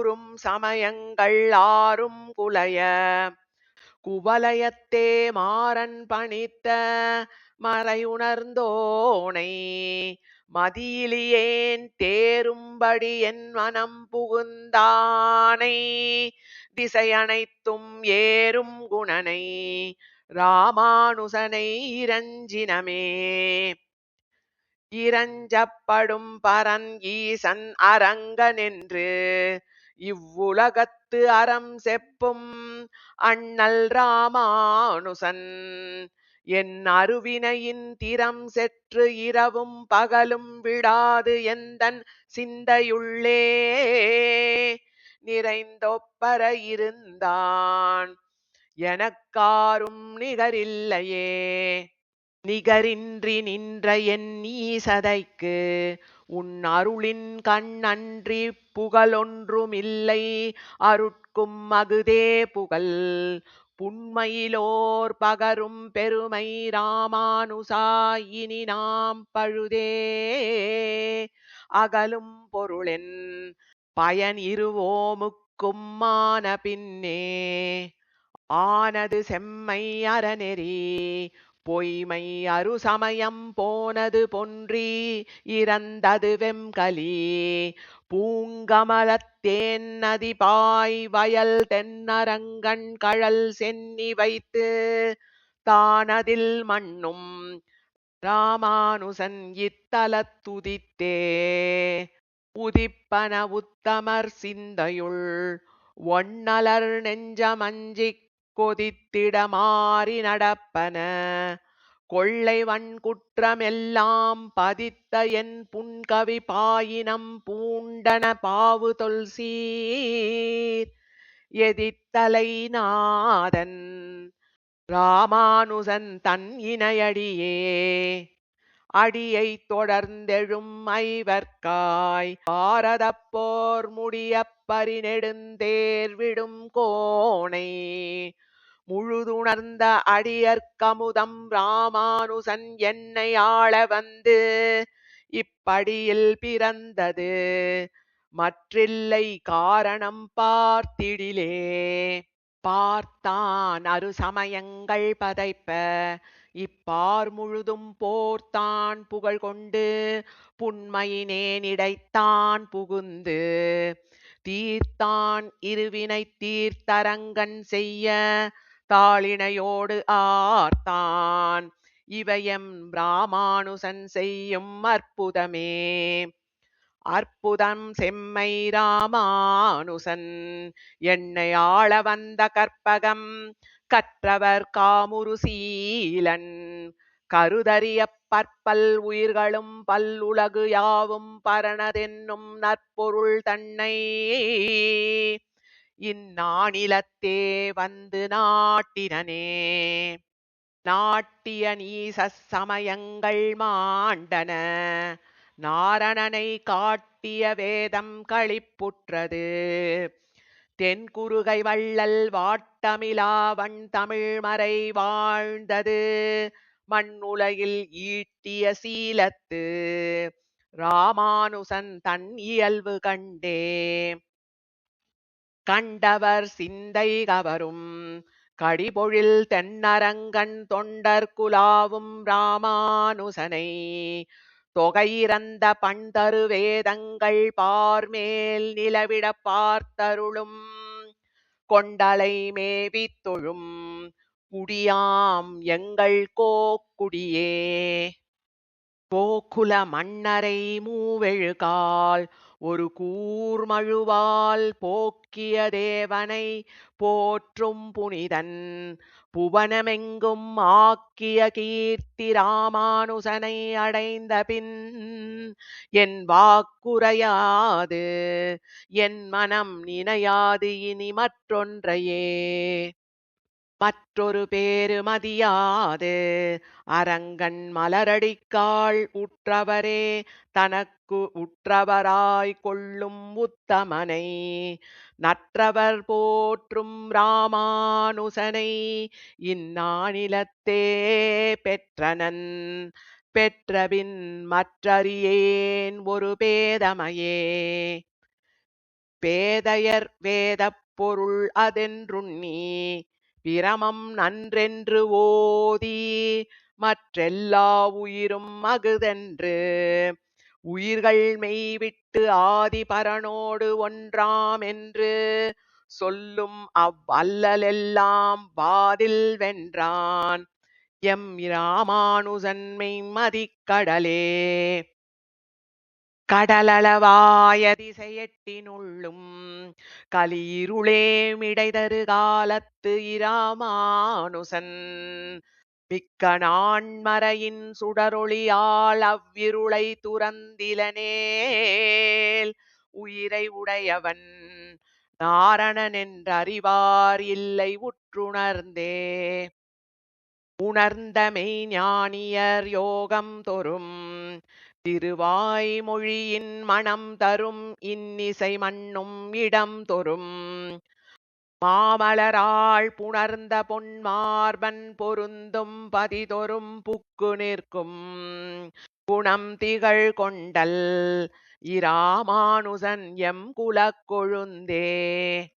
கூறும் சமயங்கள் ஆறும் குலைய குவலயத்தே மாறன் பணித்த மறையுணர்ந்தோனை மதியிலியேன் தேரும்படி என் மனம் புகுந்தானை திசையனைத்தும் ஏறும் குணனை ராமானுசனை இரஞ்சினமே. இரஞ்சப்படும் பரன் ஈசன் அரங்கனென்று இவ்வுலகத்து அறம் செப்பும் அண்ணல் ராமானுசன் என் அருவினையின் திறம் செற்று இரவும் பகலும் விடாது எந்தன் சிந்தையுள்ளே நிறைந்தொப்பர இருந்தான் எனக்காரும் நிகரில்லையே. நிகரின்றி நின்ற என் ஈசதைக்கு உன் அருளின் கண் அன்றி புகழொன்றுமில்லை அருட்கும் அகுதே புகழ் புன்மையிலோர் பகரும் பெருமை ராமானுசா இனி நாம் பழுதே அகலும் பொருளென் பயன் இருவோமுக்கும் மான பின்னே ஆனது செம்மை அறநெறி பொய்மை அருசமயம் போனது பொன்றி இறந்தது வெம்கலி பூங்கமலத்தேன் நதி பாய் வயல் தென்னரங்கன் கழல் சென்னி வைத்து தானதில் மண்ணும் ராமானுசன் இத்தலத்துதித்தே உதிப்பன உத்தமர் சிந்தையுள் ஒன்னலர் நெஞ்சமஞ்சிக் கொதித்திட மாறி நடப்பன கொள்ளை வன்குற்றமெல்லாம் பதித்த என் புன்கவி பாயினம் பூண்டன பாவு தொல்சீர் எதித்தலை நாதன் ராமானுசன் தன் இணையடியே அடியை தொடர்ந்தெழும் ஐவர்க்காய் பாரதப்போர் முடிய பரிநெடுந்தேர்விடும் கோணை முழுதுணர்ந்த அடியர்க்கமுதம் ராமானுசன் என்னை ஆள வந்து இப்படியில் பிறந்தது மற்றில்லை காரணம் பார்த்திடிலே. பார்த்தான் அரு சமயங்கள் பதைப்ப இப்பார் முழுதும் போர்த்தான் புகழ் கொண்டு புன்மையினேனிடைத்தான் புகுந்து தீர்த்தான் இருவினை தீர்த்தரங்கன் செய்ய தாளினையோடு ஆர்த்தான் இவையம் ராமானுசன் செய்யும் அற்புதமே. அற்புதம் செம்மை ராமானுசன் என்னை ஆள வந்த கற்பகம் கற்றவர் காமுரு சீலன் கருதறிய பற்பல் உயிர்களும் பல்லுலகு யாவும் பரணதென்னும் நற்பொருள் தன்னை இந்நானிலத்தே வந்து நாட்டினனே. நாட்டிய நீச சமயங்கள் மாண்டன நாரணனை காட்டிய வேதம் களிப்புற்றது தென்குருகை வள்ளல் வாட்டமிலா வண் தமிழ்மறை வாழ்ந்தது மண்ணுலகில் ஈட்டிய சீலத்து ராமானுசன் தன் இயல்பு கண்டே. கண்டவர் சிந்தை கவரும் கடிபொழில் தென்னரங்கன் தொண்டர் குலாவும் ராமானுசனை தொகையிறந்த பண்தரு வேதங்கள் பார்மேல் நிலவிட பார்த்தருளும் கொண்டலை மேவித் தொழும் குடியாம் எங்கள் கோக்குடியே. கோகுல மன்னரை மூவெழுகால் ஒரு கூர்மழுவால் போக்கிய தேவனை போற்றும் புனிதன் புவனமெங்கும் ஆக்கிய கீர்த்தி ராமானுசனை அடைந்த பின் என் வாக்குரையாது என் மனம் நினையாது இனி மற்றொன்றையே. மற்றொரு பேரு மதியாது அரங்கன் மலரடிக்காள் உற்றவரே தனக்கு உற்றவராய் கொள்ளும் உத்தமனை நற்றவர் போற்றும் ராமானுசனை இந்நானிலத்தே பெற்றனன் பெற்றபின் மற்றறியேன் ஒரு பேதமையே. பேதையர் வேதப் பொருள் அதென்றுண்ணி பிரமம் நன்றென்று ஓதி மற்றெல்லா உயிரும் அகுதென்று உயிர்கள் மெய்விட்டு ஆதி பரனோடு ஒன்றாம் என்று சொல்லும் அவ்வல்லலெல்லாம் வாதில் வென்றான் எம் இராமானுசன்மை மதிக்கடலே. கடலளவாய திசையெட்டினுள்ளும் கலியிருளே மிடைதரு காலத்து இராமானுசன் மிக்க நான்மறையின் சுடரொளியால் அவ்விருளை துறந்திலனேல் உயிரை உடையவன் நாரணனென்றறிவார் இல்லை உற்றுணர்ந்தே. உணர்ந்த மெய்ஞானியர் யோகம் தொறும் திருவாய்மொழியின் மணம் தரும் இன்னிசை மண்ணும் இடம் தொறும் மாமலராள் புணர்ந்த பொன்மார்பன் பொருந்தும் பதிதொறும் புக்கு நிற்கும் குணம் திகழ் கொண்டல் இராமானுசன் எம் குலக் கொழுந்தே.